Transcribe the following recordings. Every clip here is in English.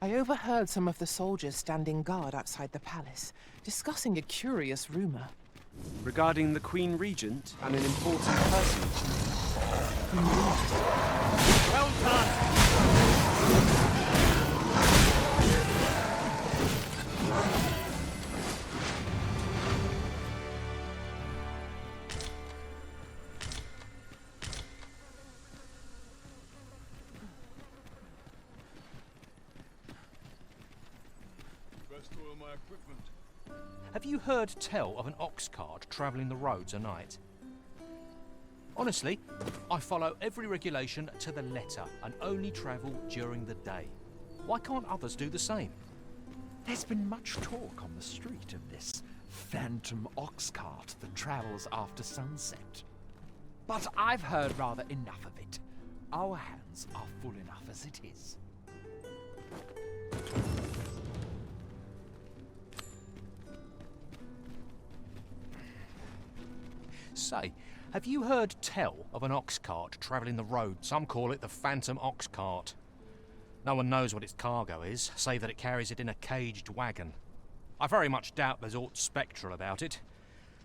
I overheard some of the soldiers standing guard outside the palace, discussing a curious rumor. Regarding the Queen Regent and an important personage. Well done! Have you heard tell of an Oxcart travelling the roads at night? Honestly, I follow every regulation to the letter and only travel during the day. Why can't others do the same? There's been much talk on the street of this phantom Oxcart that travels after sunset. But I've heard rather enough of it. Our hands are full enough as it is. Say, have you heard tell of an Oxcart travelling the road? Some call it the Phantom Oxcart. No one knows what its cargo is, save that it carries it in a caged wagon. I very much doubt there's aught spectral about it.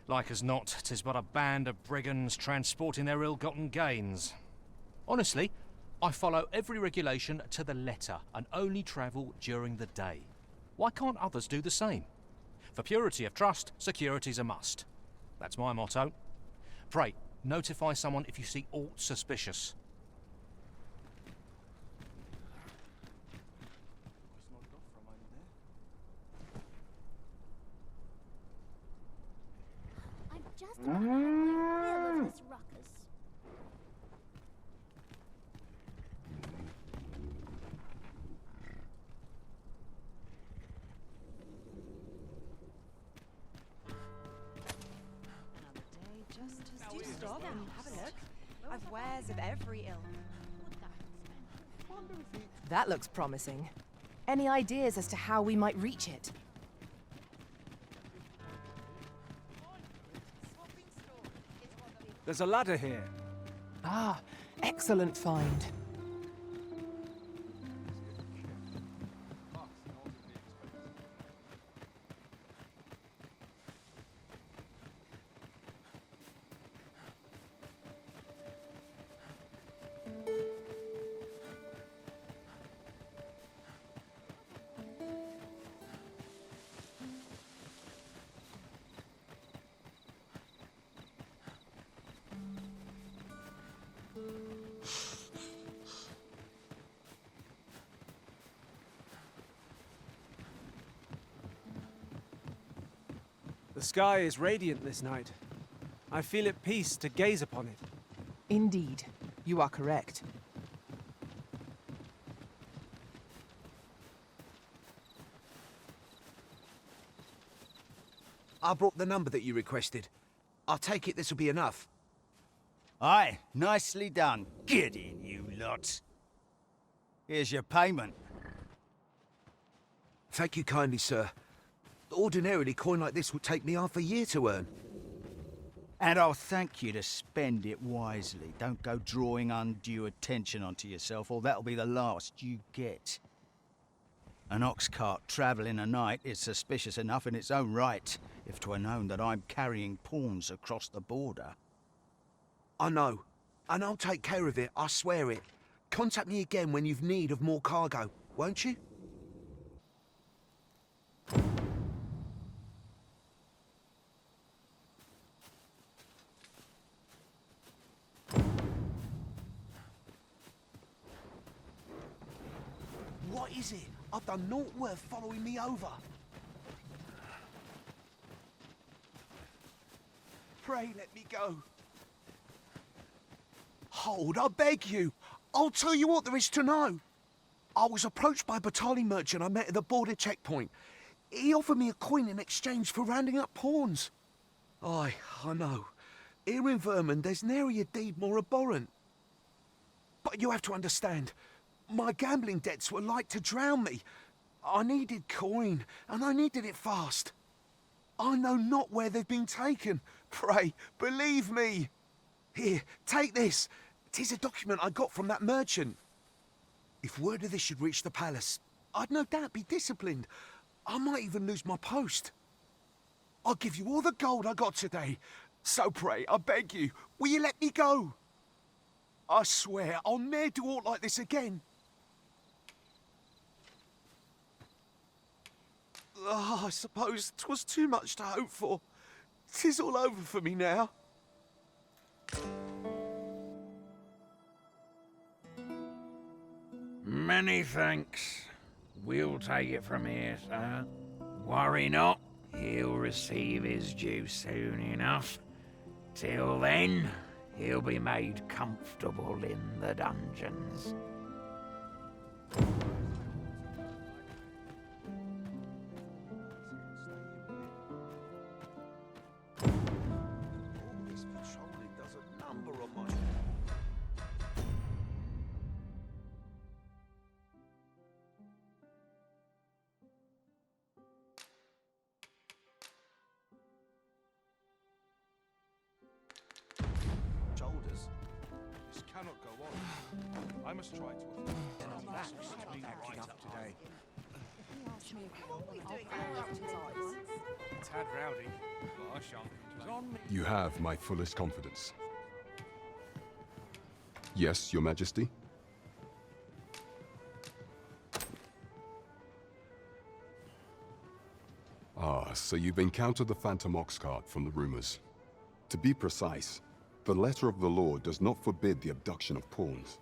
Like as not, 'tis but a band of brigands transporting their ill-gotten gains. Honestly, I follow every regulation to the letter and only travel during the day. Why can't others do the same? For purity of trust, security's a must. That's my motto. Pray, notify someone if you see aught suspicious. I'm just about to have my fill of this ruckus. Do stop and have a look. I've wares of every ilk. That looks promising. Any ideas as to how we might reach it? There's a ladder here. Ah, excellent find. The sky is radiant this night. I feel at peace to gaze upon it. Indeed, you are correct. I brought the number that you requested. I'll take it this will be enough. Aye, nicely done. Get in, you lot. Here's your payment. Thank you kindly, sir. Ordinarily, coin like this would take me half a year to earn. And I'll thank you to spend it wisely. Don't go drawing undue attention onto yourself, or that'll be the last you get. An Oxcart travelling a night is suspicious enough in its own right, if 'twere known that I'm carrying pawns across the border. I know, and I'll take care of it, I swear it. Contact me again when you've need of more cargo, won't you? What is it? I've done naught worth following me over. Pray let me go. Hold, I beg you. I'll tell you what there is to know. I was approached by a Battahl merchant I met at the border checkpoint. He offered me a coin in exchange for rounding up pawns. Aye, I know. Here in Vermund, there's nary a deed more abhorrent. But you have to understand, my gambling debts were like to drown me. I needed coin, and I needed it fast. I know not where they've been taken. Pray, believe me. Here, take this. 'Tis a document I got from that merchant. If word of this should reach the palace, I'd no doubt be disciplined. I might even lose my post. I'll give you all the gold I got today. So pray, I beg you, will you let me go? I swear I'll ne'er do aught like this again. Oh, I suppose 'twas too much to hope for. 'Tis all over for me now. Many thanks. We'll take it from here, sir. Worry not, he'll receive his due soon enough. Till then, he'll be made comfortable in the dungeons. This patrolling does a number on my... shoulders. This cannot go on. I must try to... Acting up today. It's had rowdy, but I shan't complain. You have my fullest confidence. Yes, Your Majesty? Ah, so you've encountered the Phantom Oxcart from the rumors. To be precise, the letter of the law does not forbid the abduction of pawns.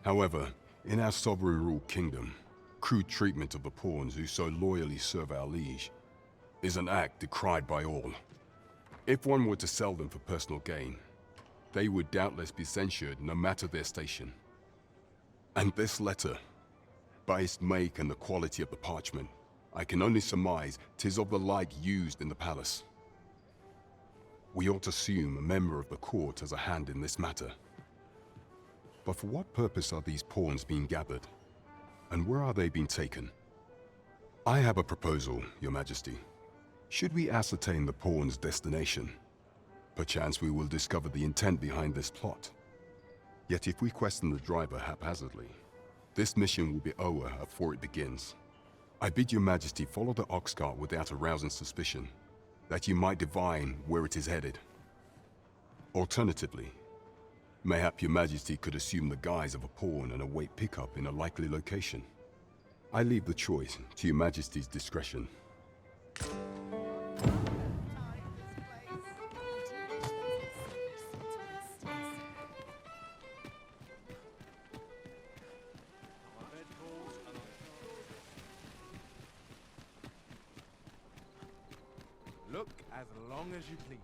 However, in our sovereign-ruled kingdom, crude treatment of the pawns who so loyally serve our liege is an act decried by all. If one were to sell them for personal gain, they would doubtless be censured no matter their station. And this letter, by its make and the quality of the parchment, I can only surmise 'tis of the like used in the palace. We ought to assume a member of the court has a hand in this matter. But for what purpose are these pawns being gathered? And where are they being taken? I have a proposal, Your Majesty. Should we ascertain the pawn's destination, perchance we will discover the intent behind this plot. Yet if we question the driver haphazardly, this mission will be over before it begins. I bid Your Majesty follow the Oxcart without arousing suspicion, that you might divine where it is headed. Alternatively, mayhap Your Majesty could assume the guise of a pawn and await pickup in a likely location. I leave the choice to Your Majesty's discretion. Look as long as you please.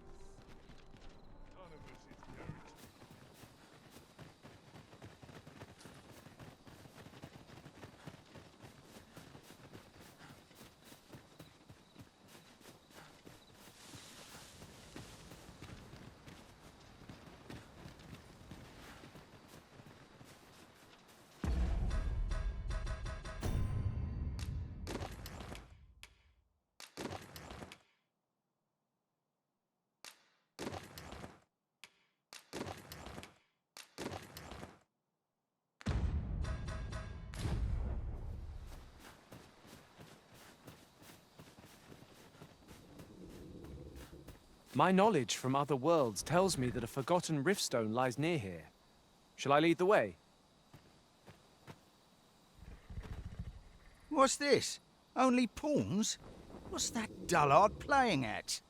My knowledge from other worlds tells me that a forgotten riftstone lies near here. Shall I lead the way? What's this? Only pawns? What's that dullard playing at?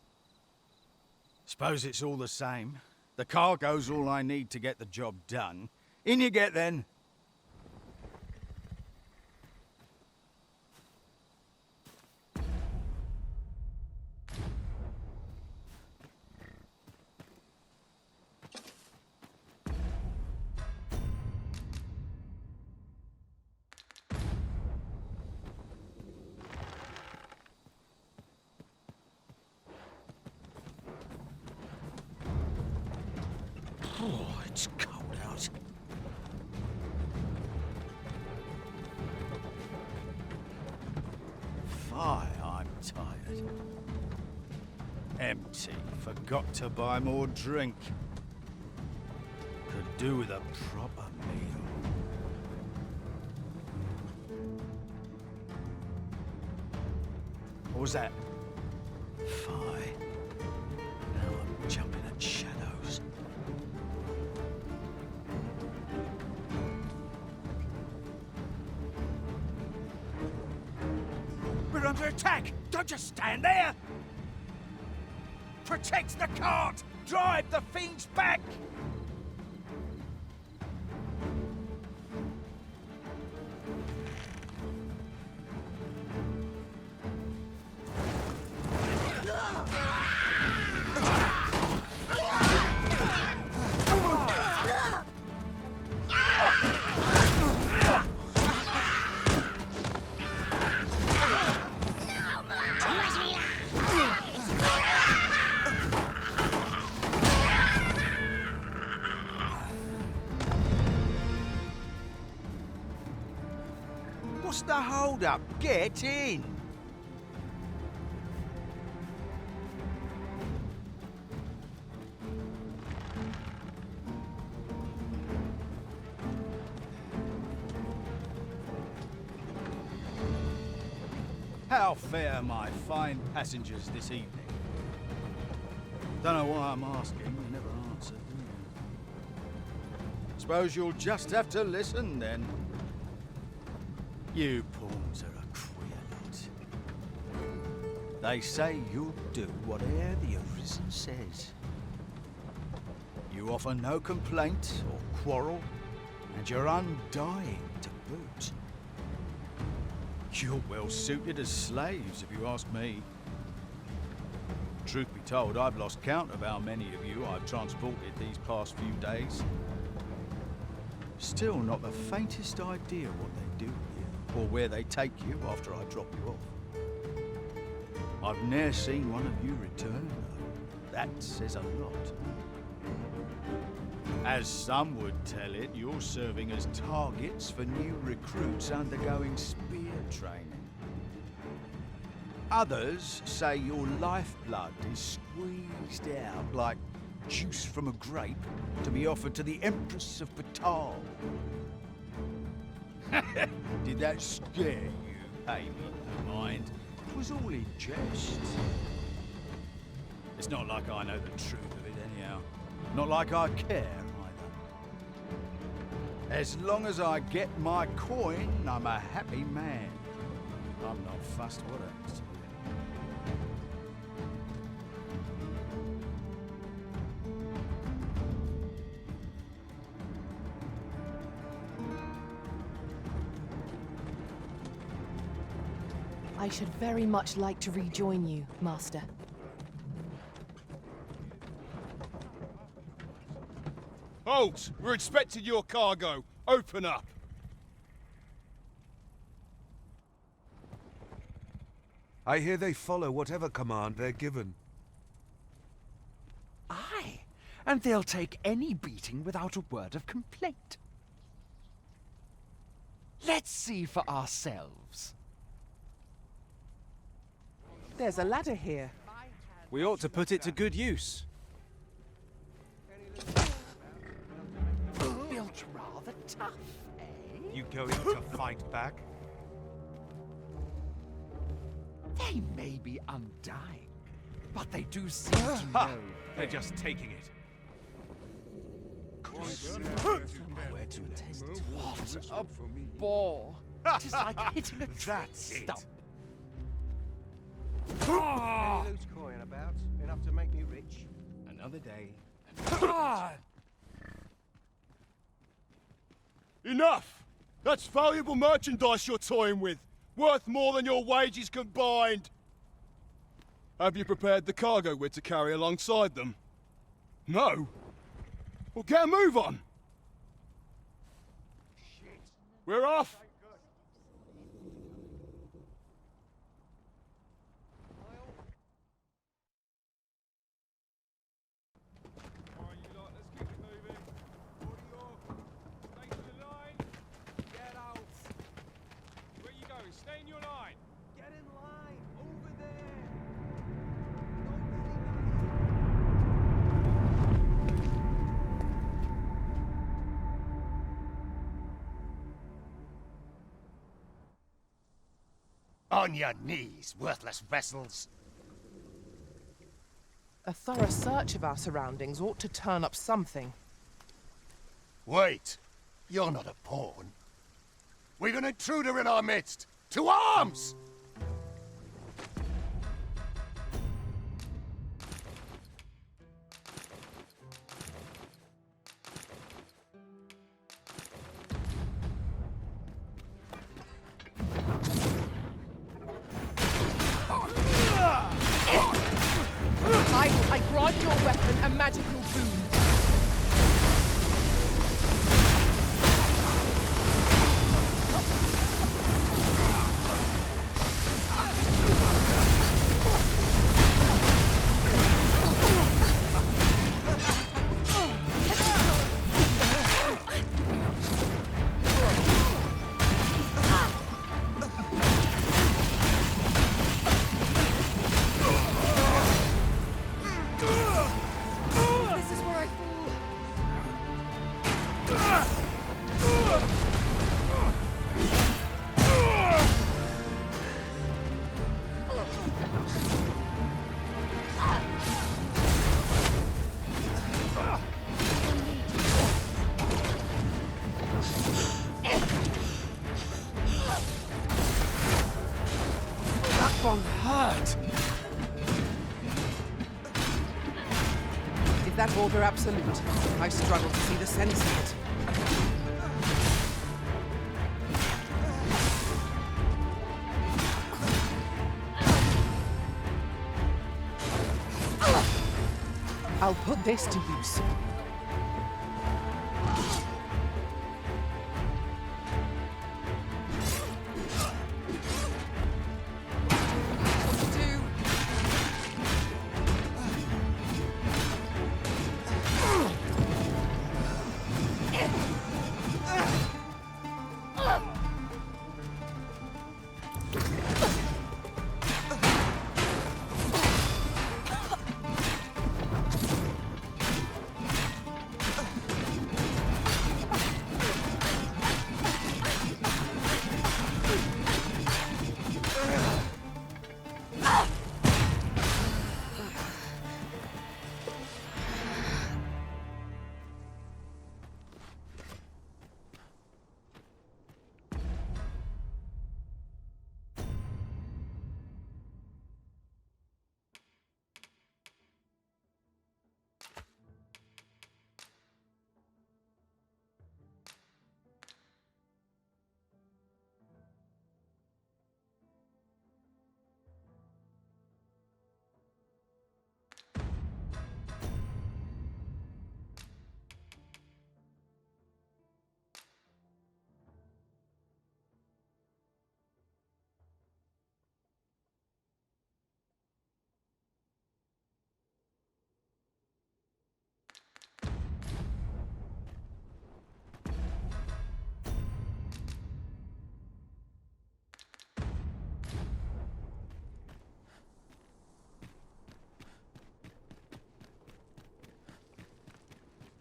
Suppose it's all the same. The cargo's all I need to get the job done. In you get then. Oh, it's cold out. Fie, I'm tired. Empty. Forgot to buy more drink. Could do with a proper meal. What was that? Fie. Now I'm jumping at shadows. We're under attack! Don't just stand there! Protect the cart! Drive the fiends back! What's the hold up? Get in! How fare my fine passengers this evening? Don't know why I'm asking, you never answer, do you? Suppose you'll just have to listen then. You pawns are a queer lot. They say you'll do whatever the Arisen says. You offer no complaint or quarrel, and you're undying to boot. You're well suited as slaves, if you ask me. Truth be told, I've lost count of how many of you I've transported these past few days. Still not the faintest idea what they do here, or where they take you after I drop you off. I've ne'er seen one of you return, though. That says a lot. As some would tell it, you're serving as targets for new recruits undergoing spear training. Others say your lifeblood is squeezed out like juice from a grape to be offered to the Empress of Battahl. Did that scare you, Amy? Mind? It was all in jest. It's not like I know the truth of it anyhow. Not like I care either. As long as I get my coin, I'm a happy man. I'm not fussed what happens to me. I should very much like to rejoin you, Master. Halt! We're expecting your cargo. Open up. I hear they follow whatever command they're given. Aye, and they'll take any beating without a word of complaint. Let's see for ourselves. There's a ladder here. We ought to put it to good use. Built rather tough, eh? You going to fight back? They may be undying, but they do seem to know. They're just taking it. What a bore! It is like hitting a trap stump. Any loose coin about? Enough to make me rich? Another day. Enough! That's valuable merchandise you're toying with. Worth more than your wages combined. Have you prepared the cargo we're to carry alongside them? No? Well, get a move on. Shit. We're off. Stay in your line. Get in line! Over there! On your knees, worthless vessels. A thorough search of our surroundings ought to turn up something. Wait. You're not a pawn. We've an intruder in our midst. To arms! I grant your weapon a magical boon. Is that order absolute? I struggle to see the sense of it. I'll put this to use.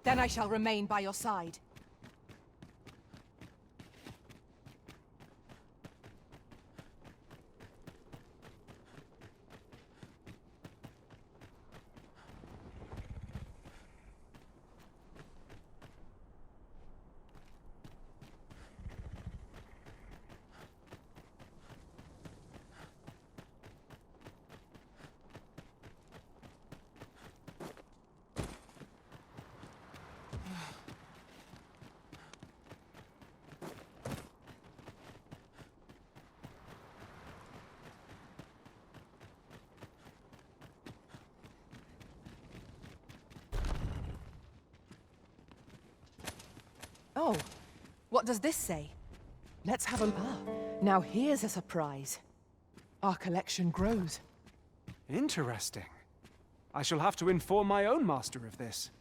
Then I shall remain by your side. Oh, what does this say? Let's have a... Ah, now here's a surprise. Our collection grows. Interesting. I shall have to inform my own master of this.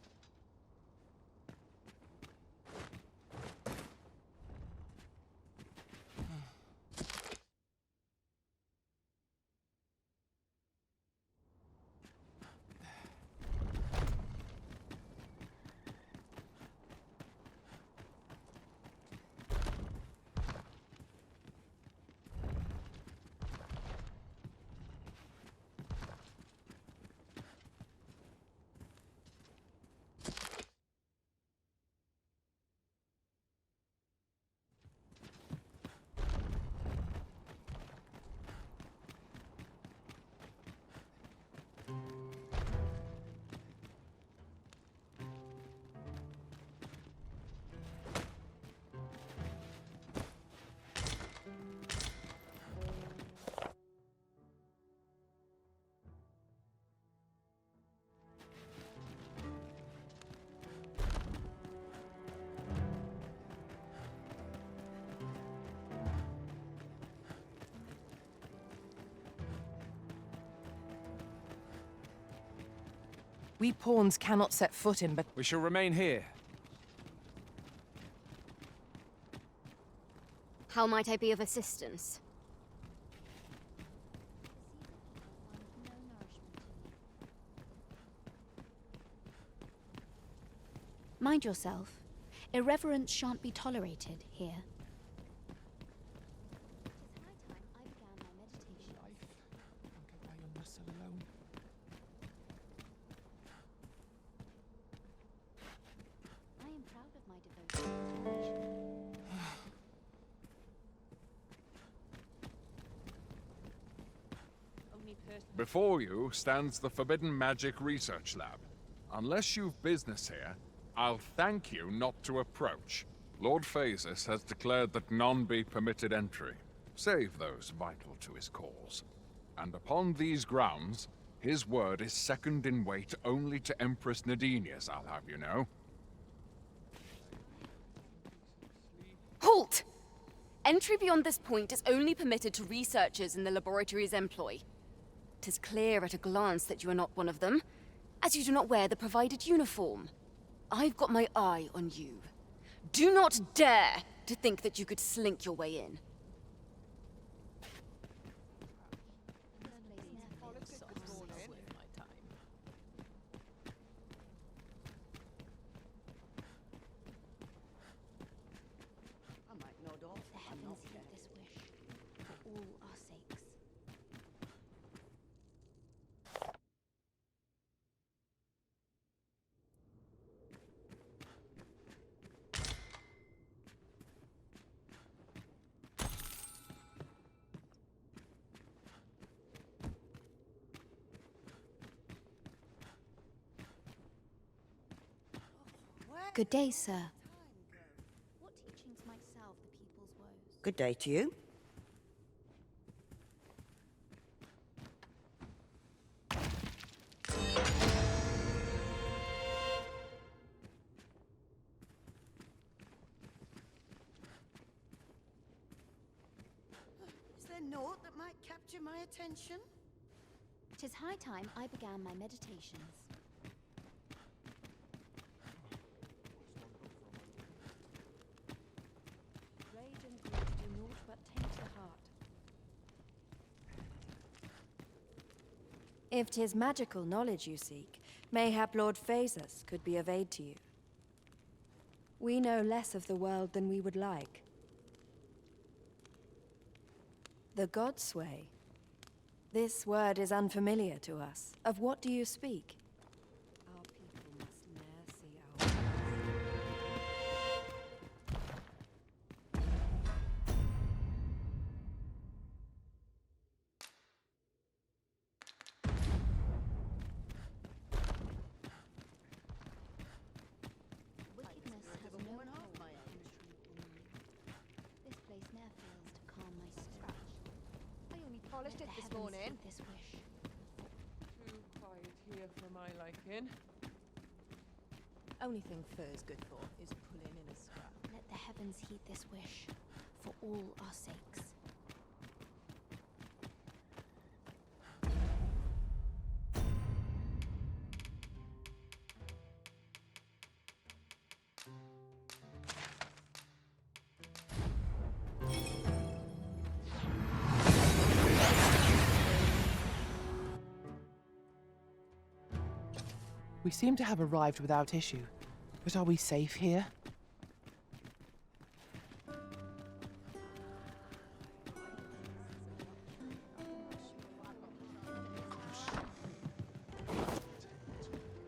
We pawns cannot set foot in, but We shall remain here. How might I be of assistance? Mind yourself. Irreverence shan't be tolerated here. I am proud of my devotion to nation. Before you stands the Forbidden Magic Research Lab. Unless you've business here, I'll thank you not to approach. Lord Phasis has declared that none be permitted entry, save those vital to his cause. And upon these grounds, his word is second in weight only to Empress Nadinia's, I'll have you know. Halt! Entry beyond this point is only permitted to researchers in the laboratory's employ. 'Tis clear at a glance that you are not one of them, as you do not wear the provided uniform. I've got my eye on you. Do not dare to think that you could slink your way in. The heavens hear this wish, for all our sakes. Good day, sir. What teachings might salve the people's woes? Good day to you. Is there naught that might capture my attention? 'Tis high time I began my meditations. Rage and grief do naught but taint the heart. If 'tis magical knowledge you seek, mayhap Lord Phasis could be of aid to you. We know less of the world than we would like. The gods sway. This word is unfamiliar to us. Of what do you speak? Our people must ne'er see our Wickedness has no hold. This place ne'er fails to calm my soul. I only polished Let it the this heavens morning. heed this wish. Too quiet here for my liking. Only thing fur's good for is pulling in a scrap. Let the heavens heed this wish, for all our sakes. We seem to have arrived without issue. But are we safe here?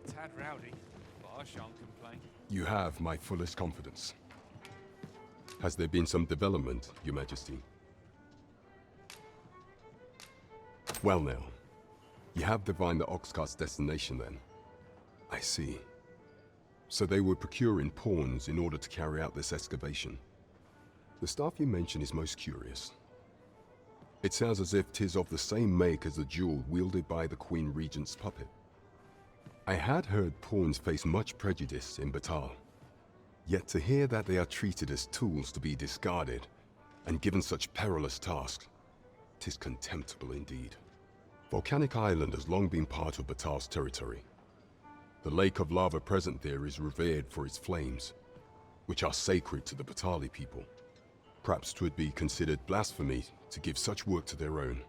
Tad rowdy, but I shan't complain. You have my fullest confidence. Has there been some development, Your Majesty? Well now, you have divined the Oxcart's destination then. I see. So they were procuring pawns in order to carry out this excavation. The stuff you mention is most curious. It sounds as if 'tis of the same make as the jewel wielded by the Queen Regent's puppet. I had heard pawns face much prejudice in Battahl. Yet to hear that they are treated as tools to be discarded and given such perilous tasks, 'tis contemptible indeed. Volcanic Island has long been part of Battahl's territory. The lake of lava present there is revered for its flames, which are sacred to the Battahl people. Perhaps 'twould be considered blasphemy to give such work to their own.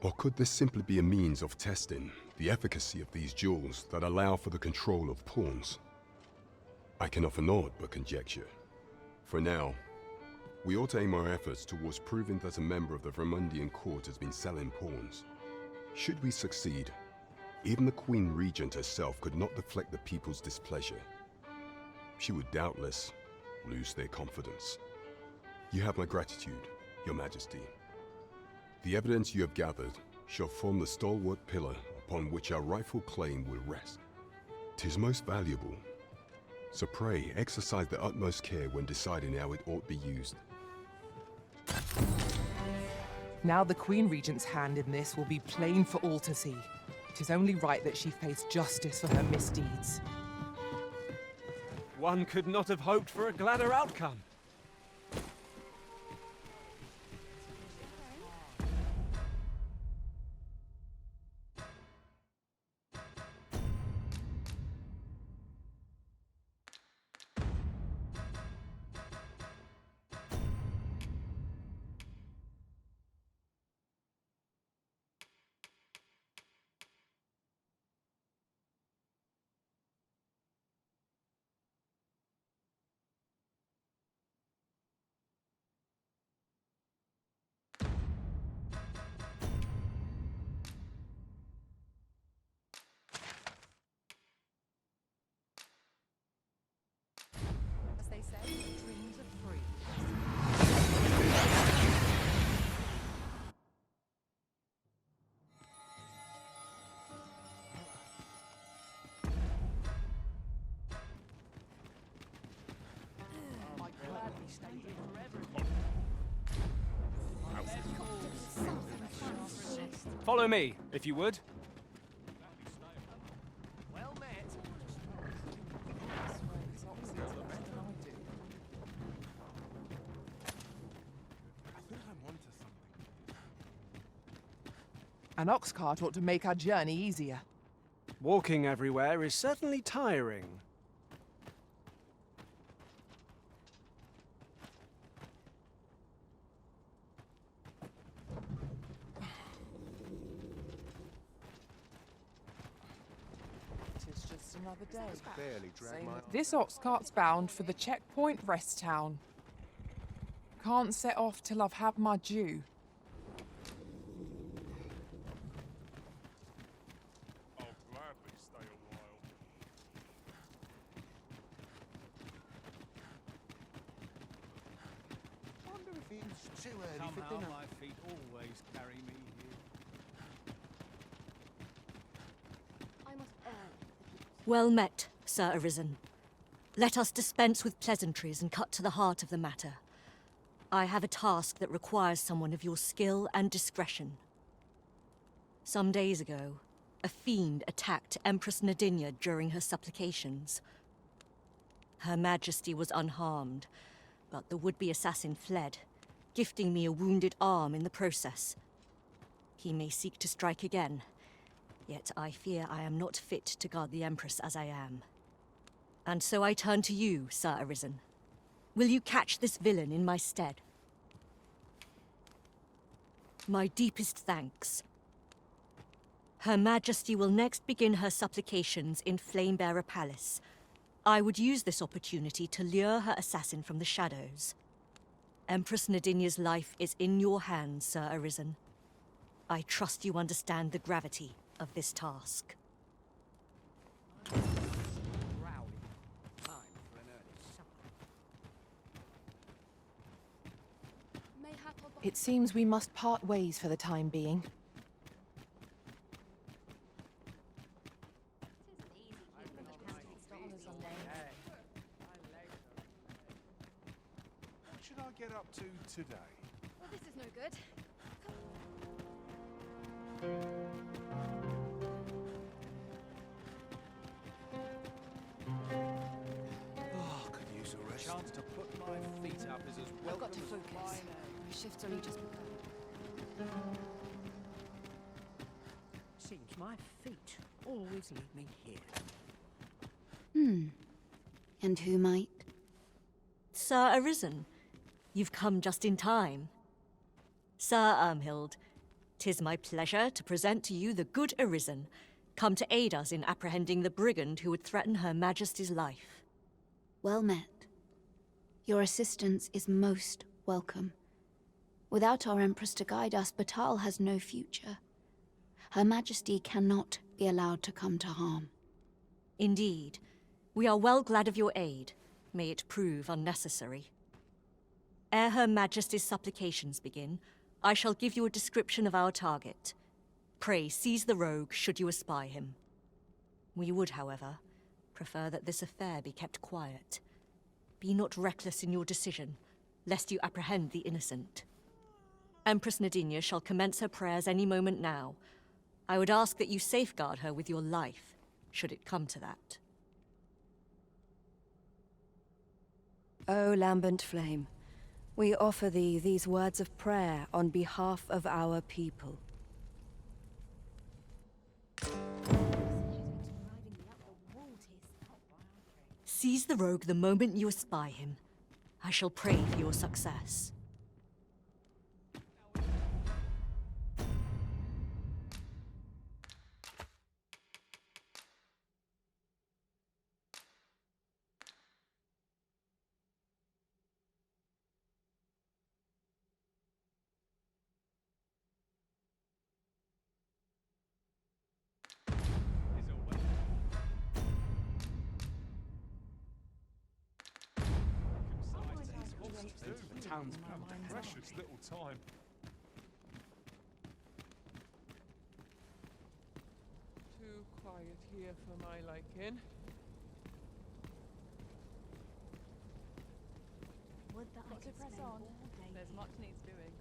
Or could this simply be a means of testing the efficacy of these jewels that allow for the control of pawns? I can offer naught but conjecture. For now, we ought to aim our efforts towards proving that a member of the Vermundian court has been selling pawns. Should we succeed, even the Queen Regent herself could not deflect the people's displeasure. She would doubtless lose their confidence. You have my gratitude, Your Majesty. The evidence you have gathered shall form the stalwart pillar upon which our rightful claim will rest. 'Tis most valuable, so pray exercise the utmost care when deciding how it ought be used. Now the Queen Regent's hand in this will be plain for all to see. It is only right that she face justice for her misdeeds. One could not have hoped for a gladder outcome. As they say, dreams are free. I'd gladly stay here forever. Follow me, if you would. Well met. An Oxcart ought to make our journey easier. Walking everywhere is certainly tiring. It's just another day. Barely drag my... This Oxcart's bound for the checkpoint rest town. Can't set off till I've had my due. I'll gladly stay a while. Wonder if it's too early for dinner. my feet always carry me here. I must earn. Well met, Sir Arisen. Let us dispense with pleasantries and cut to the heart of the matter. I have a task that requires someone of your skill and discretion. Some days ago, a fiend attacked Empress Nadinia during her supplications. Her Majesty was unharmed, but the would-be assassin fled, gifting me a wounded arm in the process. He may seek to strike again, yet I fear I am not fit to guard the Empress as I am. And so I turn to you, Sir Arisen. Will you catch this villain in my stead? My deepest thanks. Her Majesty will next begin her supplications in Flamebearer Palace. I would use this opportunity to lure her assassin from the shadows. Empress Nadinia's life is in your hands, Sir Arisen. I trust you understand the gravity of this task. It seems we must part ways for the time being. What should I get up to today? Well, this is no good. Oh, could use a rest. Chance to put my feet up is as well. I've got to focus. My shift's only just begun. Seems my feet always lead me here. And who might? Sir Arisen, you've come just in time. Sir Ermhild, 'tis my pleasure to present to you the good Arisen, come to aid us in apprehending the brigand who would threaten Her Majesty's life. Well met. Your assistance is most welcome. Without our Empress to guide us, Battahl has no future. Her Majesty cannot be allowed to come to harm. Indeed. We are well glad of your aid. May it prove unnecessary. Ere Her Majesty's supplications begin, I shall give you a description of our target. Pray seize the rogue should you espy him. We would, however, prefer that this affair be kept quiet. Be not reckless in your decision, lest you apprehend the innocent. Empress Nadinia shall commence her prayers any moment now. I would ask that you safeguard her with your life, should it come to that. O lambent flame, we offer thee these words of prayer on behalf of our people. Seize the rogue the moment you espy him. I shall pray for your success. The town's precious little time. Too quiet here for my liking. Would that I could press on. There's much needs doing.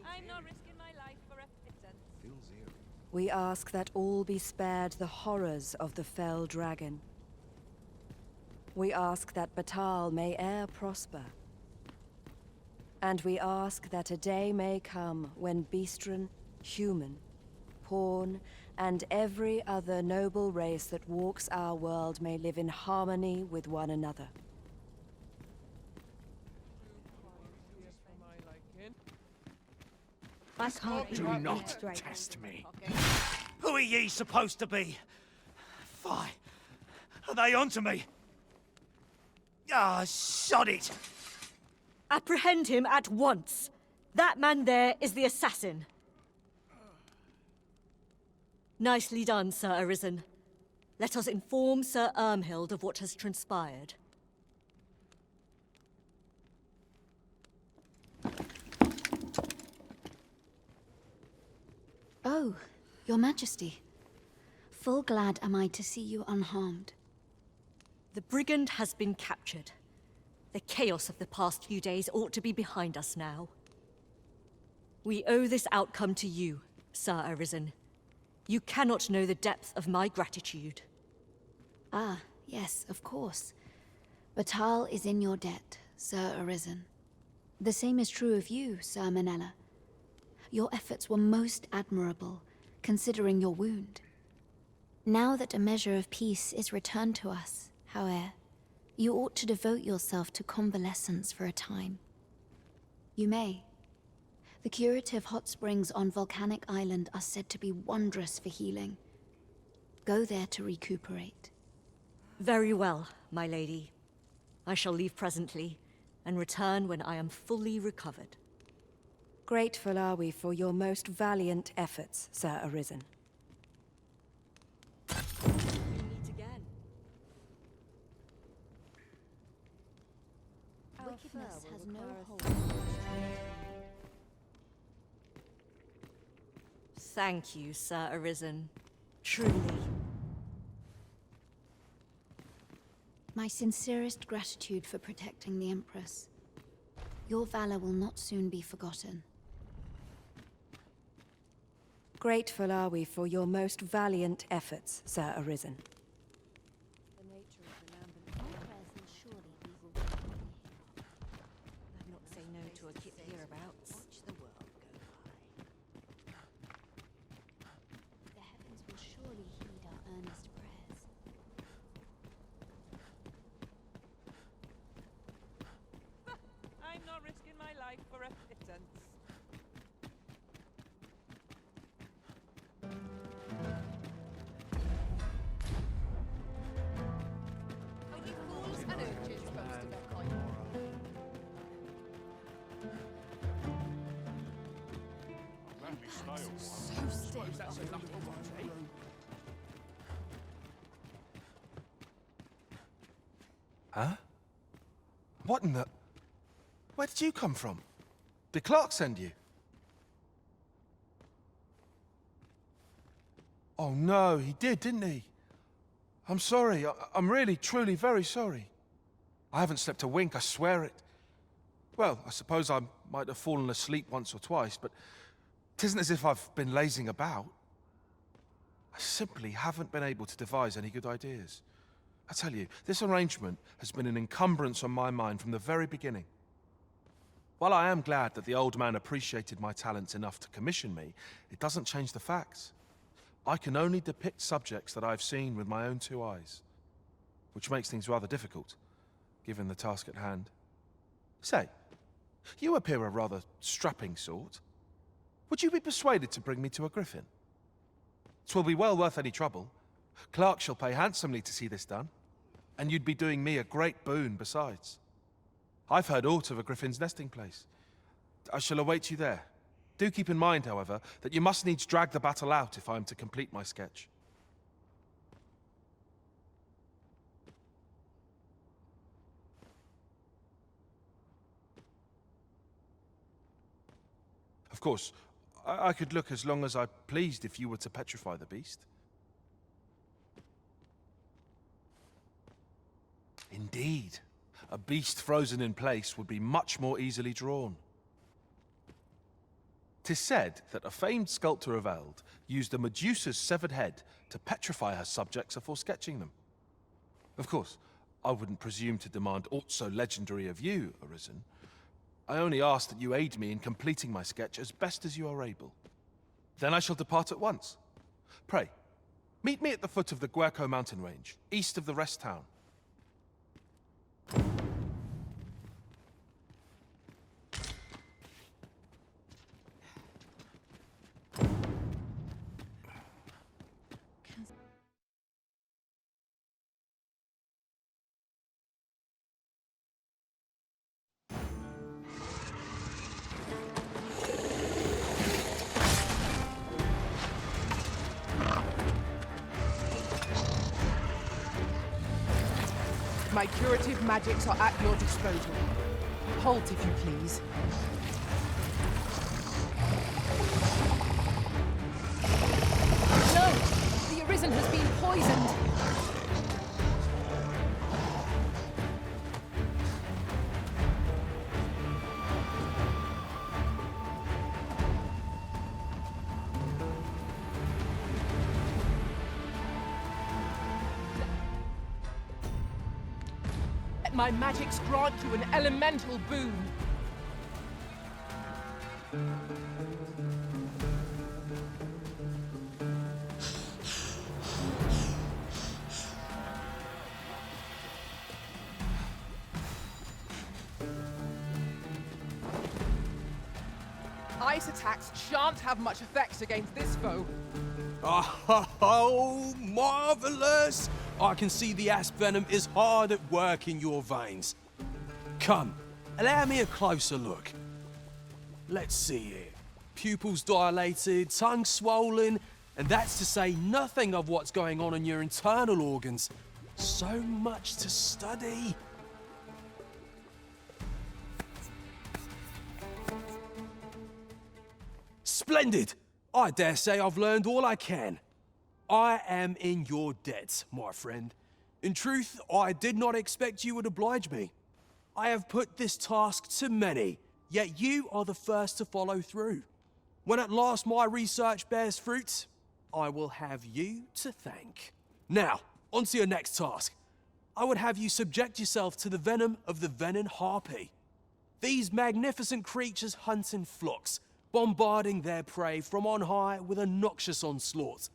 I'm not risking my life for a pittance. Feels eerie. We ask that all be spared the horrors of the fell dragon. We ask that Battahl may e'er prosper. And we ask that a day may come when Beastren, human, pawn, and every other noble race that walks our world may live in harmony with one another. I can't Do not test me. Who are ye supposed to be? Fie. Are they onto me? Ah, sod it! Apprehend him at once. That man there is the assassin. Nicely done, Sir Arisen. Let us inform Sir Ermhild of what has transpired. Oh, Your Majesty. Full glad am I to see you unharmed. The brigand has been captured. The chaos of the past few days ought to be behind us now. We owe this outcome to you, Sir Arisen. You cannot know the depth of my gratitude. Ah, yes, of course. Battahl is in your debt, Sir Arisen. The same is true of you, Sir Manella. Your efforts were most admirable, considering your wound. Now that a measure of peace is returned to us, however, you ought to devote yourself to convalescence for a time. You may. The curative hot springs on Volcanic Island are said to be wondrous for healing. Go there to recuperate. Very well, my lady. I shall leave presently, and return when I am fully recovered. Grateful are we for your most valiant efforts, Sir Arisen. Meet again. Wickedness has no hold. Thank you, Sir Arisen. Truly. My sincerest gratitude for protecting the Empress. Your valor will not soon be forgotten. Grateful are we for your most valiant efforts, Sir Arisen. The nature of the land and prayers will surely be rewarded. I'd not say no to a kip hereabouts. Watch the world go by. The heavens will surely heed our life for a pittance. Only fools and urchins boast of their kind. So stiff. Huh? What in the... Where did you come from? Did Clark send you? Oh no, he did, didn't he? I'm sorry. I'm really, truly very sorry. I haven't slept a wink, I swear it. Well, I suppose I might have fallen asleep once or twice, but it isn't as if I've been lazing about. I simply haven't been able to devise any good ideas. I tell you, this arrangement has been an encumbrance on my mind from the very beginning. While I am glad that the old man appreciated my talents enough to commission me, it doesn't change the facts. I can only depict subjects that I've seen with my own two eyes, which makes things rather difficult, given the task at hand. Say, you appear a rather strapping sort. Would you be persuaded to bring me to a griffin? 'Twill be well worth any trouble. Clark shall pay handsomely to see this done, and you'd be doing me a great boon besides. I've heard aught of a griffin's nesting place. I shall await you there. Do keep in mind, however, that you must needs drag the Battahl out if I am to complete my sketch. Of course, I could look as long as I pleased if you were to petrify the beast. Indeed, a beast frozen in place would be much more easily drawn. 'Tis said that a famed sculptor of Eld used a Medusa's severed head to petrify her subjects before sketching them. Of course, I wouldn't presume to demand aught so legendary of you, Arisen. I only ask that you aid me in completing my sketch as best as you are able. Then I shall depart at once. Pray, meet me at the foot of the Guerco mountain range, east of the rest town. My curative magics are at your disposal. Halt, if you please. No! The Arisen has been poisoned! Let my magics grant you an elemental boon. Ice attacks shan't have much effect against this foe. Oh, marvelous! I can see the asp venom is hard at work in your veins. Come, allow me a closer look. Let's see here. Pupils dilated, tongue swollen, and that's to say nothing of what's going on in your internal organs. So much to study. Splendid! I dare say I've learned all I can. I am in your debt, my friend. In truth, I did not expect you would oblige me. I have put this task to many, yet you are the first to follow through. When at last my research bears fruit, I will have you to thank. Now, on to your next task. I would have you subject yourself to the venom of the venin harpy. These magnificent creatures hunt in flocks, bombarding their prey from on high with a noxious onslaught.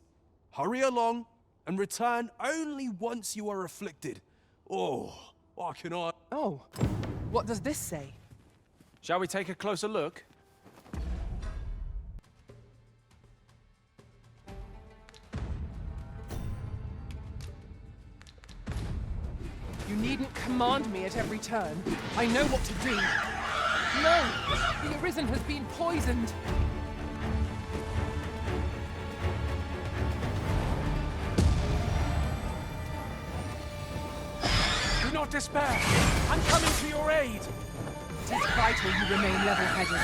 Hurry along and return only once you are afflicted. Oh, why can I... Oh, what does this say? Shall we take a closer look? You needn't command me at every turn. I know what to do. No! The Arisen has been poisoned! Do not despair! I'm coming to your aid! It is vital you remain level-headed.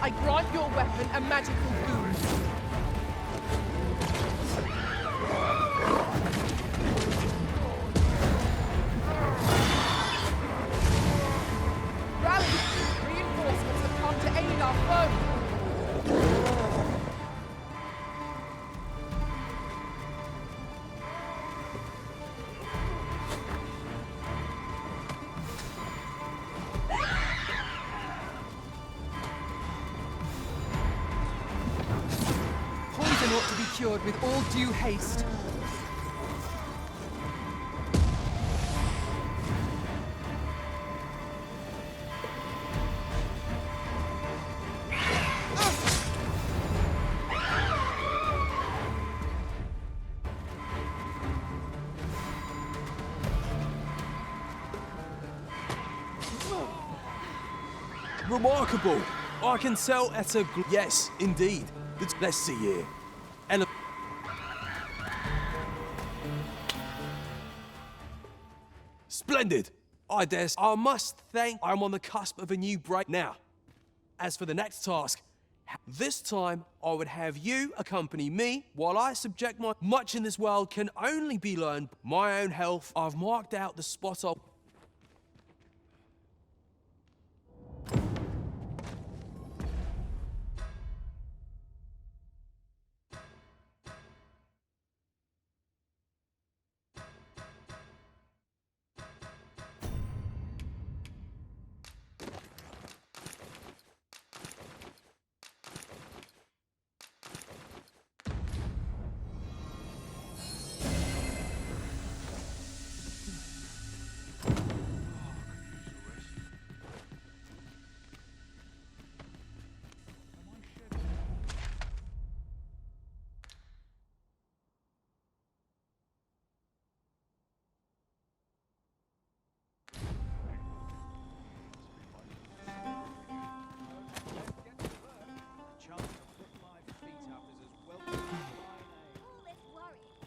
I grant your weapon a magical boon. Rally! Reinforcements have come to aid our foe! Poison ought to be cured with all due haste. Remarkable! I can tell at a yes, indeed. Let's see here. And splendid! I must thank I'm on the cusp of a new break now. As for the next task, this time I would have you accompany me while I subject much in this world can only be learned my own health. I've marked out the spot of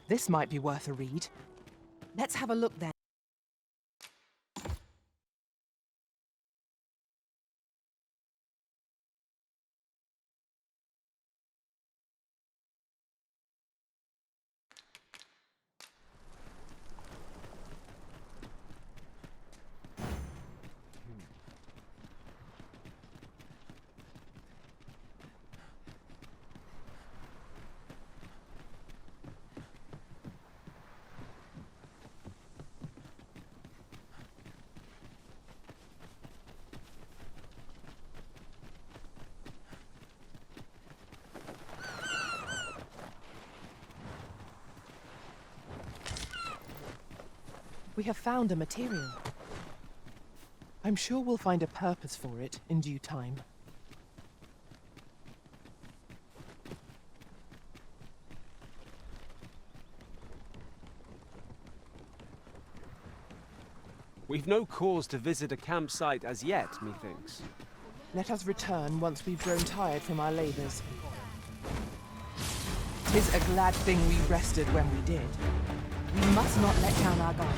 This might be worth a read. Let's have a look then. We have found a material. I'm sure we'll find a purpose for it in due time. We've no cause to visit a campsite as yet, methinks. Let us return once we've grown tired from our labors. 'Tis a glad thing we rested when we did. We must not let down our guard.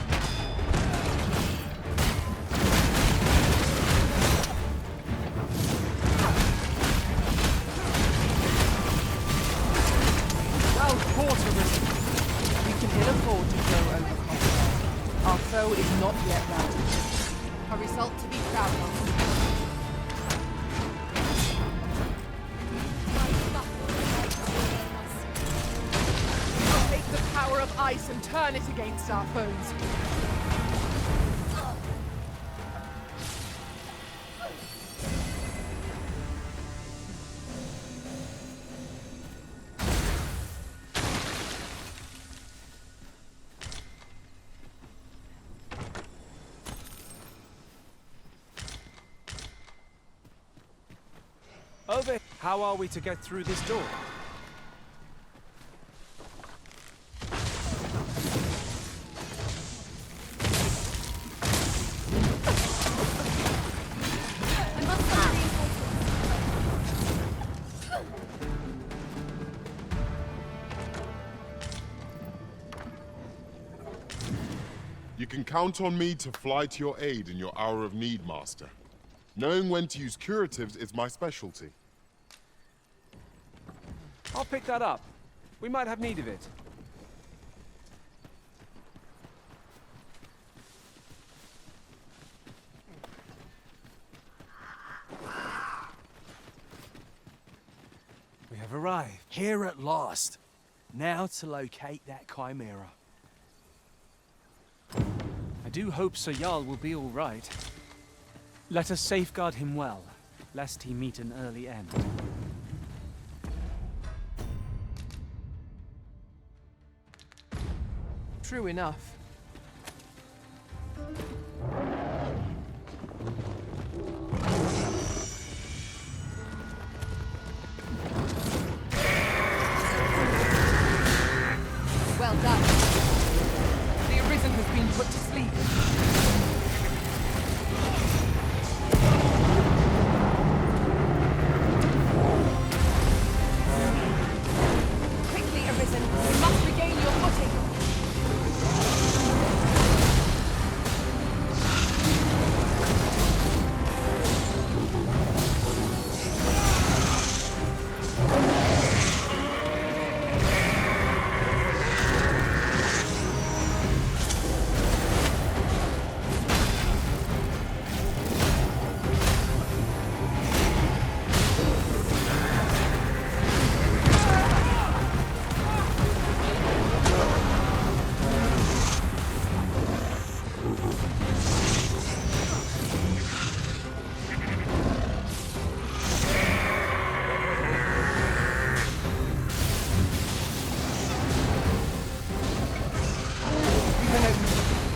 Well fought, Arisen. We can ill afford to go over combat. Our foe is not yet routed. A result to be proud of. Take the power of ice and turn it against our foes. Over. How are we to get through this door? You can count on me to fly to your aid in your hour of need, Master. Knowing when to use curatives is my specialty. I'll pick that up. We might have need of it. We have arrived. Here at last. Now to locate that chimera. I do hope Sir Jarl will be all right. Let us safeguard him well, lest he meet an early end. True enough. Well done. The Arisen has been put to sleep. Quickly, Arisen. You must regain your footing.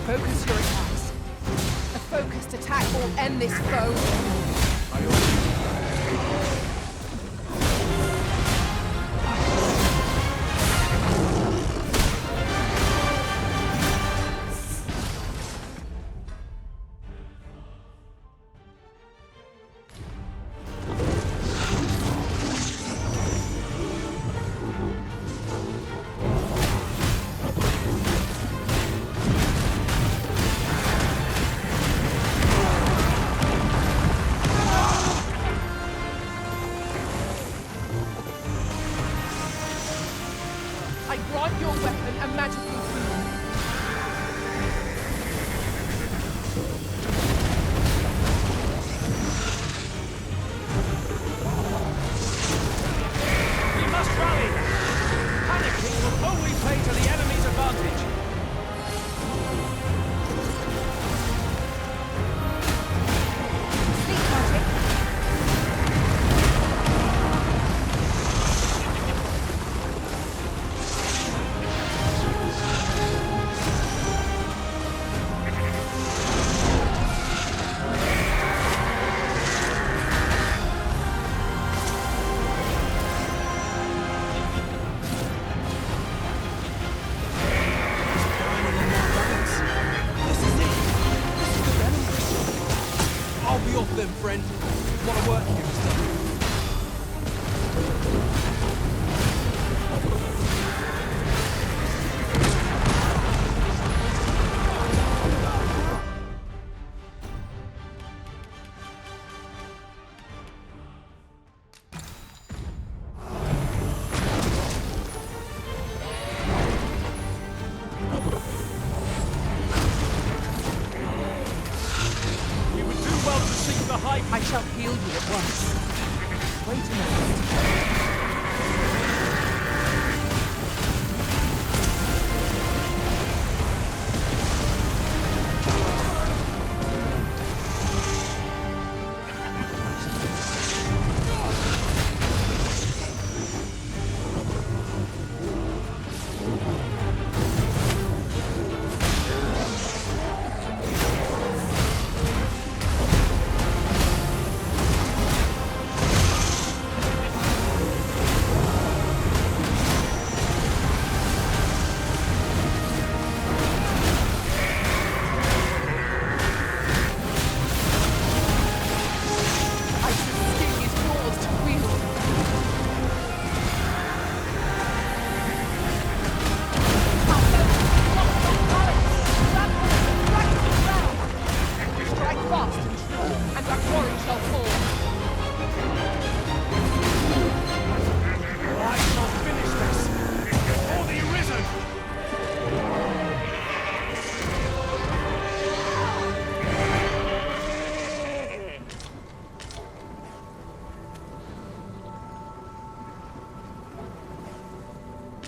Focus your attacks. A focused attack will end this foe. A lot of work here is done. I shall heal you at once. Wait a minute.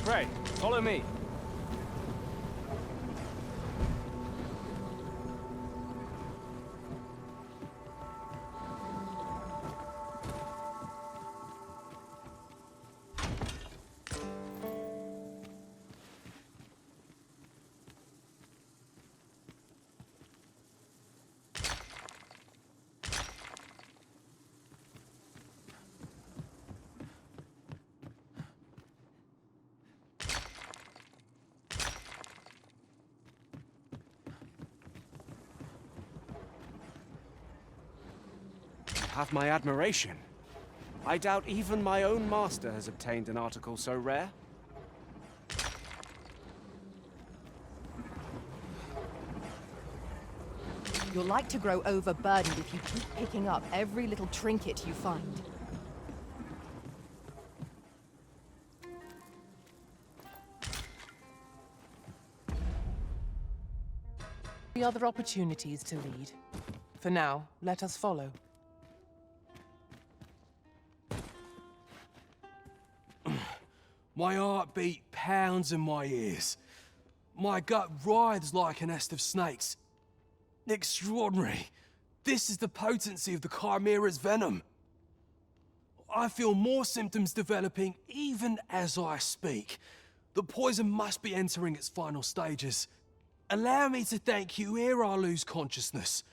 Pray, follow me. Have my admiration. I doubt even my own master has obtained an article so rare. You're like to grow overburdened if you keep picking up every little trinket you find. The other opportunities to lead. For now, let us follow. My heartbeat pounds in my ears. My gut writhes like a nest of snakes. Extraordinary. This is the potency of the Chimera's venom. I feel more symptoms developing even as I speak. The poison must be entering its final stages. Allow me to thank you ere I lose consciousness.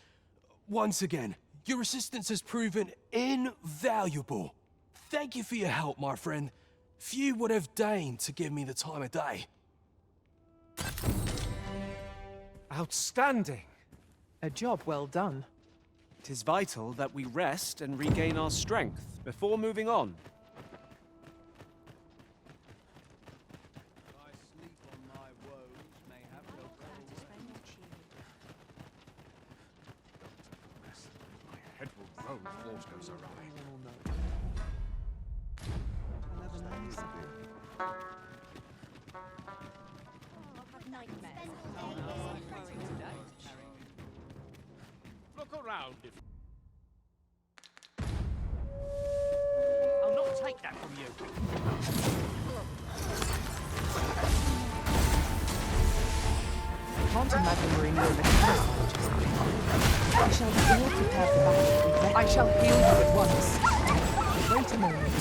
Once again, your assistance has proven invaluable. Thank you for your help, my friend. Few would have deigned to give me the time of day. Outstanding. A job well done. 'Tis vital that we rest and regain our strength before moving on. My head will roll if water goes awry. Look around if... I'll not take that from you. I can't imagine we're in your camouflage. I shall be ill prepared for battle. I shall heal you at once. Wait a moment.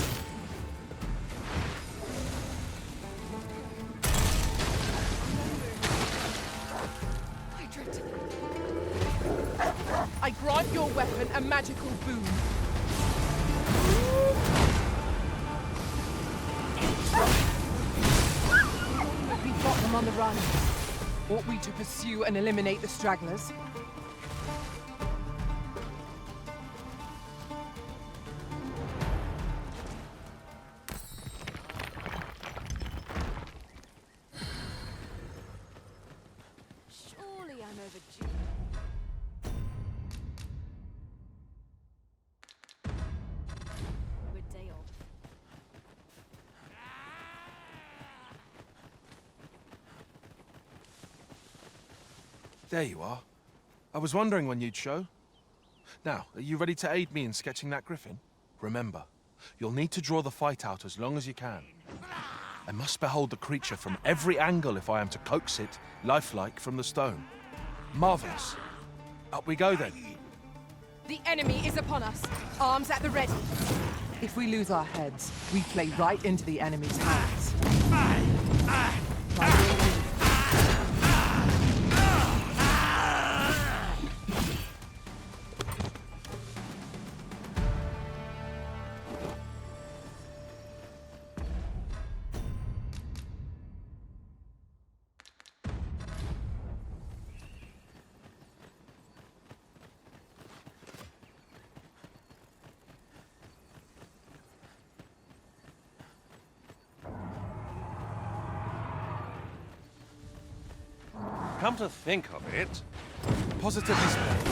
I grant your weapon a magical boon. We've got them on the run. Ought we to pursue and eliminate the stragglers? There you are. I was wondering when you'd show. Now, are you ready to aid me in sketching that griffin? Remember, you'll need to draw the fight out as long as you can. I must behold the creature from every angle if I am to coax it, lifelike, from the stone. Marvelous. Up we go then. The enemy is upon us. Arms at the ready. If we lose our heads, we play right into the enemy's hands. Come to think of it... Positively splendid.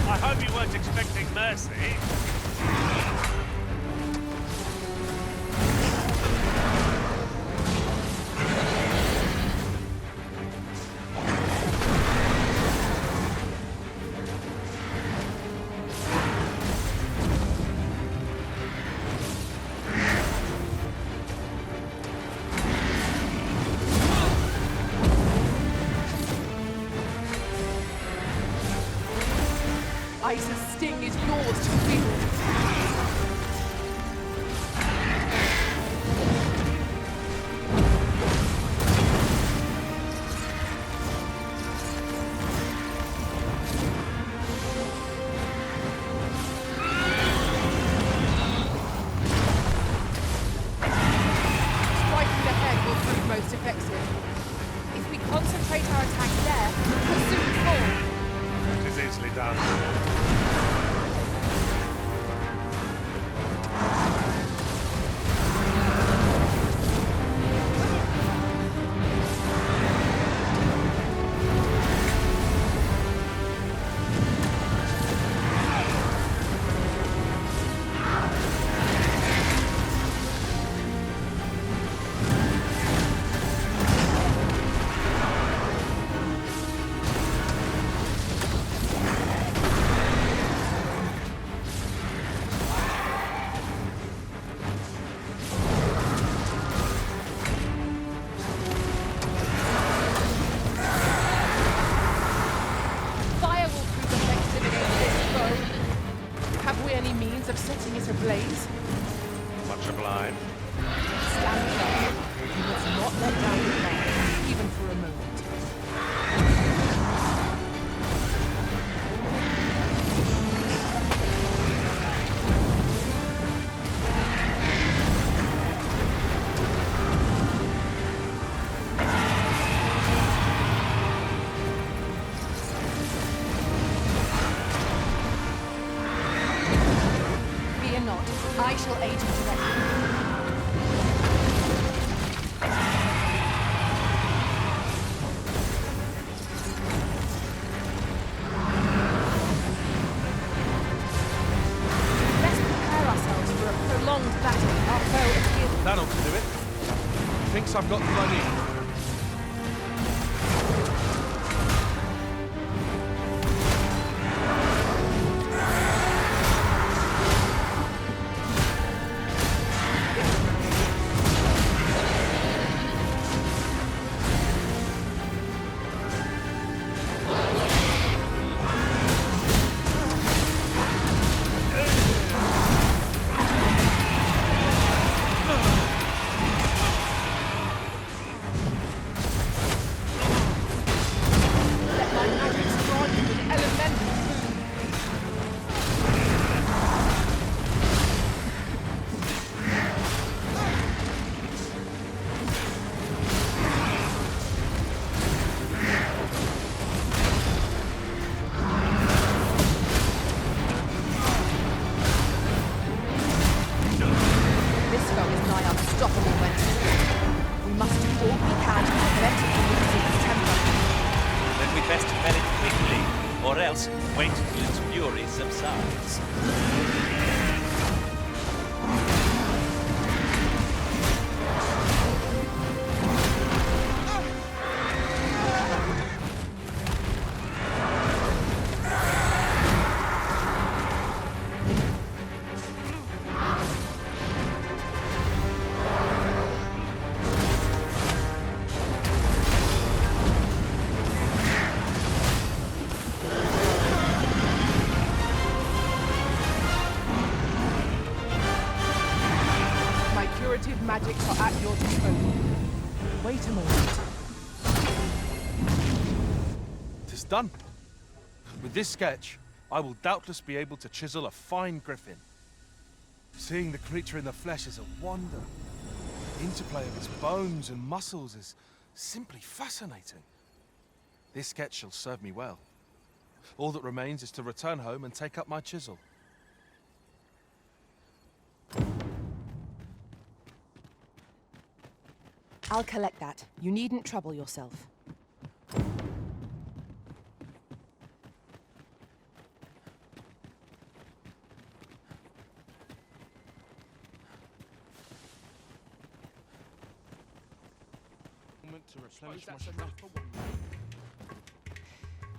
I hope you weren't expecting mercy. Ice's sting is yours to wield. Striking the head will prove most effective. If we concentrate our attack there, we'll soon fall. It is easily done. Fire will prove effective against this foe. Have we any means of setting it ablaze? Much obliged. Stand firm. You must not let down your guard, even for a moment. Fear not. I shall aid you directly. Let's prepare ourselves for a prolonged battle. Our foe appears. That ought to do it. Thinks I've got the idea. best fell it quickly, or else wait till its fury subsides. Magics are at your disposal. Wait a moment. Tis done. With this sketch, I will doubtless be able to chisel a fine griffin. Seeing the creature in the flesh is a wonder. The interplay of its bones and muscles is simply fascinating. This sketch shall serve me well. All that remains is to return home and take up my chisel. I'll collect that. You needn't trouble yourself.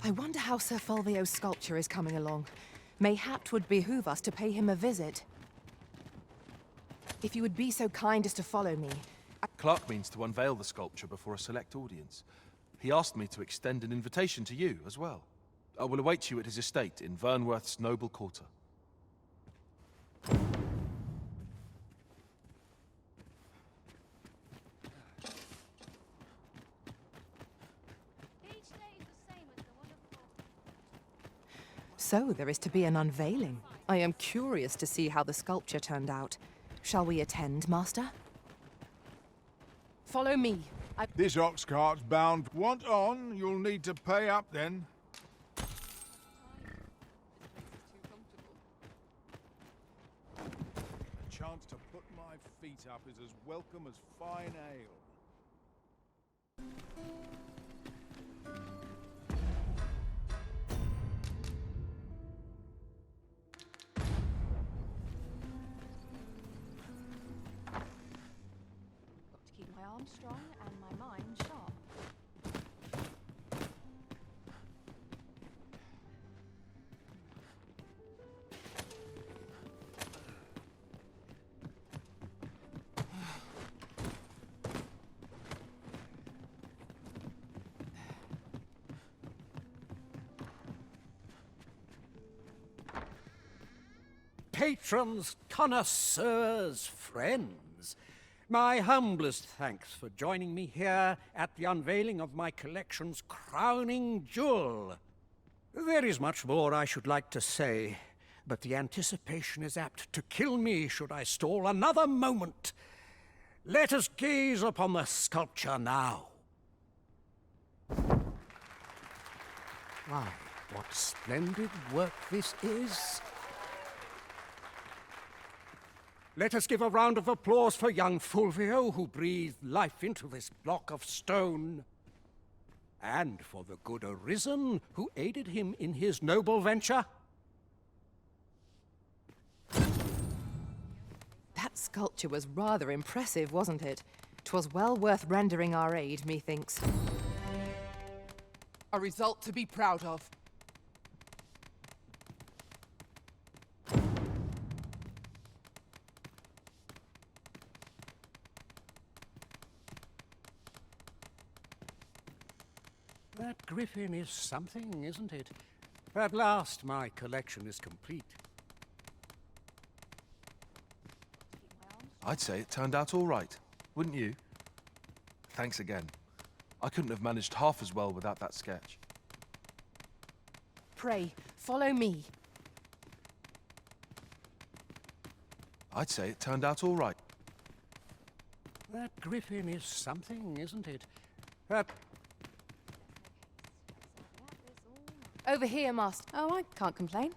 I wonder how Sir Fulvio's sculpture is coming along. Mayhap 'twould behoove us to pay him a visit. If you would be so kind as to follow me. Clark means to unveil the sculpture before a select audience. He asked me to extend an invitation to you as well. I will await you at his estate in Vernworth's noble quarter. So there is to be an unveiling. I am curious to see how the sculpture turned out. Shall we attend, Master? Follow me. This Oxcart's bound. Want on, you'll need to pay up then. A chance to put my feet up is as welcome as fine ale. Keep my arms strong and my mind sharp. Patrons, connoisseurs, friends, my humblest thanks for joining me here at the unveiling of my collection's crowning jewel. There is much more I should like to say, but the anticipation is apt to kill me should I stall another moment. Let us gaze upon the sculpture now. Why, what splendid work this is! Let us give a round of applause for young Fulvio, who breathed life into this block of stone. And for the good Arisen, who aided him in his noble venture. That sculpture was rather impressive, wasn't it? 'Twas well worth rendering our aid, methinks. A result to be proud of. That griffin is something, isn't it? At last, my collection is complete. I'd say it turned out all right, wouldn't you? Thanks again. I couldn't have managed half as well without that sketch. Pray, follow me. I'd say it turned out all right. That griffin is something, isn't it? Over here, Master. Oh, I can't complain.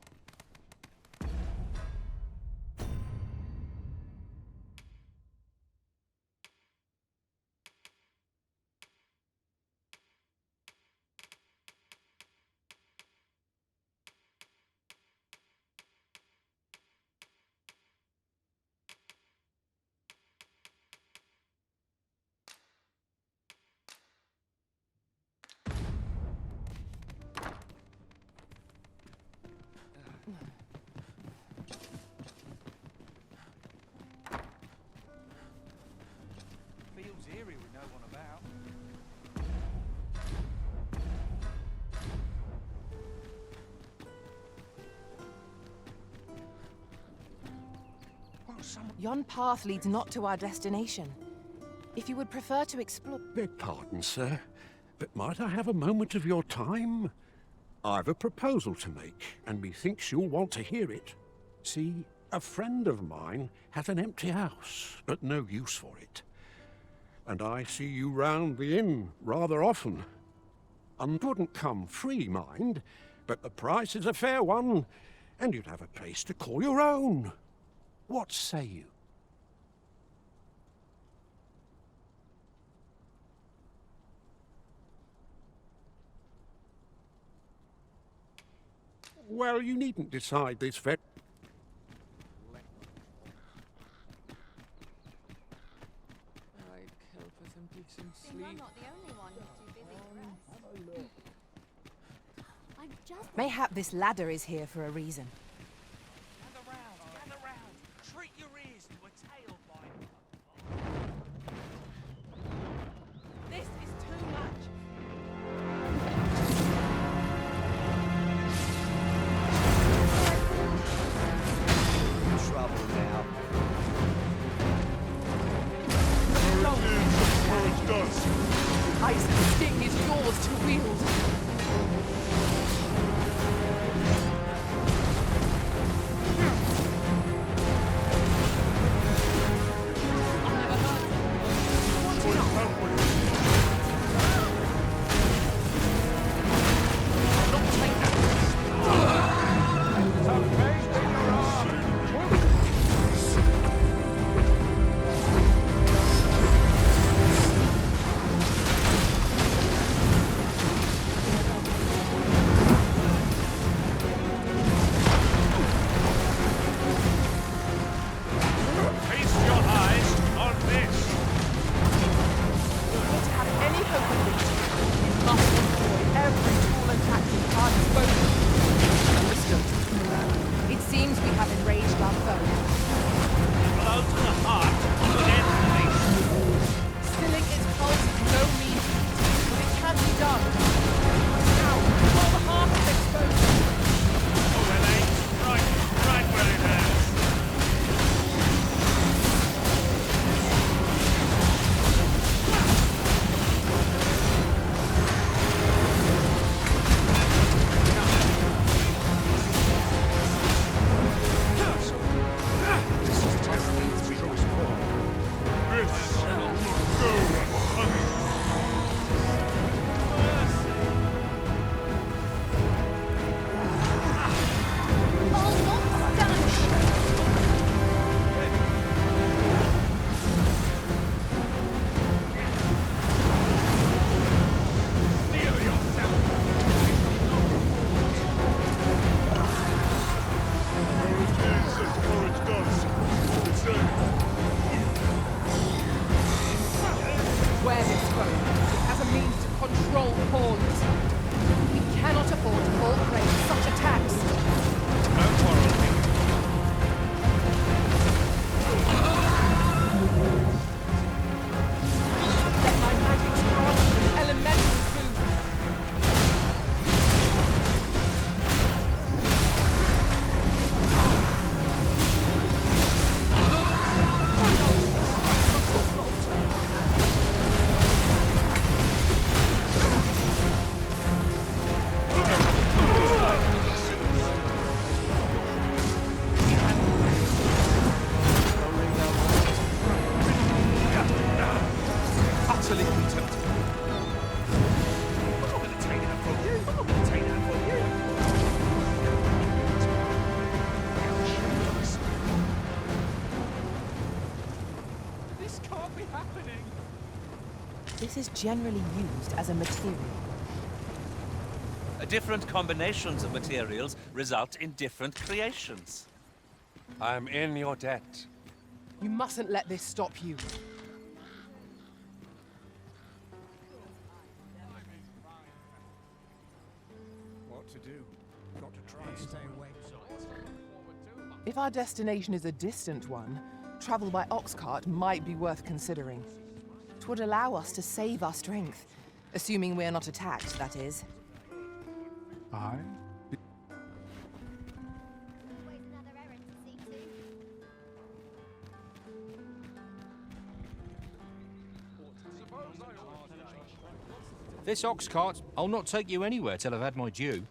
someone... Yon path leads not to our destination. If you would prefer to explore... Beg pardon, sir, but might I have a moment of your time? I've a proposal to make, and methinks you'll want to hear it. See, a friend of mine has an empty house, but no use for it. And I see you round the inn rather often. And wouldn't come free, mind, but the price is a fair one, and you'd have a place to call your own. What say you? Well, you needn't decide this very... I'm not the only one who's too busy to rest. I'm just... Mayhap this ladder is here for a reason. Gather round. Treat your ears to a tail bite. This is too much. Trouble now. Ice Sting is yours to wield. This is generally used as a material. Different combinations of materials result in different creations. I'm in your debt. You mustn't let this stop you. What to do? Got to try and stay awake. If our destination is a distant one, travel by Oxcart might be worth considering. 'Twould allow us to save our strength, assuming we're not attacked, that is. Aye? This Oxcart, I'll not take you anywhere till I've had my due.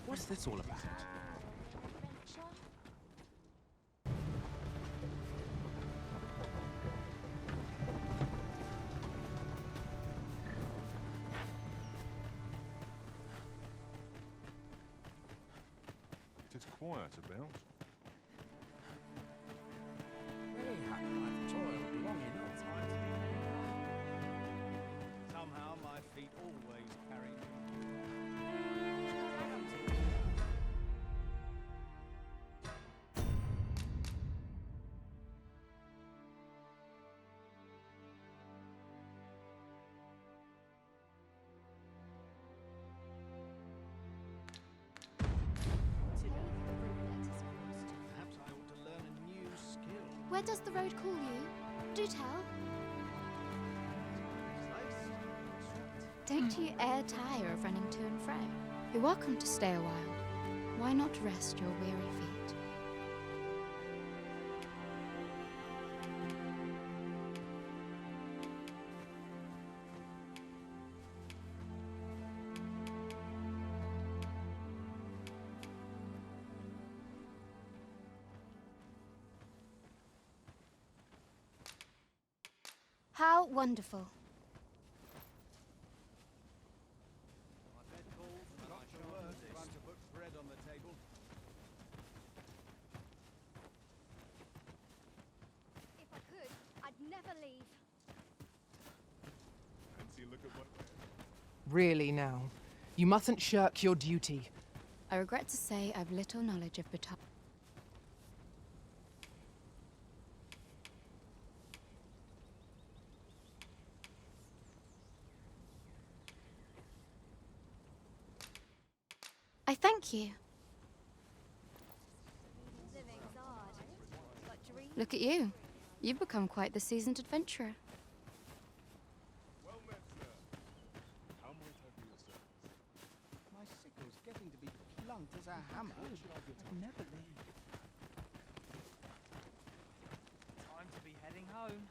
What's this all about? It is quiet about. Somehow my feet always carry me. Perhaps I ought to learn a new skill. Where does the road call you? Do tell. Don't you e'er tire of running to and fro? You're welcome to stay a while. Why not rest your weary feet? How wonderful. If I could, I'd never leave. Really now. You mustn't shirk your duty. I regret to say I've little knowledge of Battahl. I thank you. Look at you. You've become quite the seasoned adventurer. Well met, sir. How might I be of service? My sickle's getting to be blunt as a hammer. I'd never leave. Time to be heading home.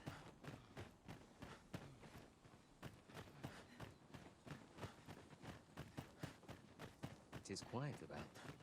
It is quiet about.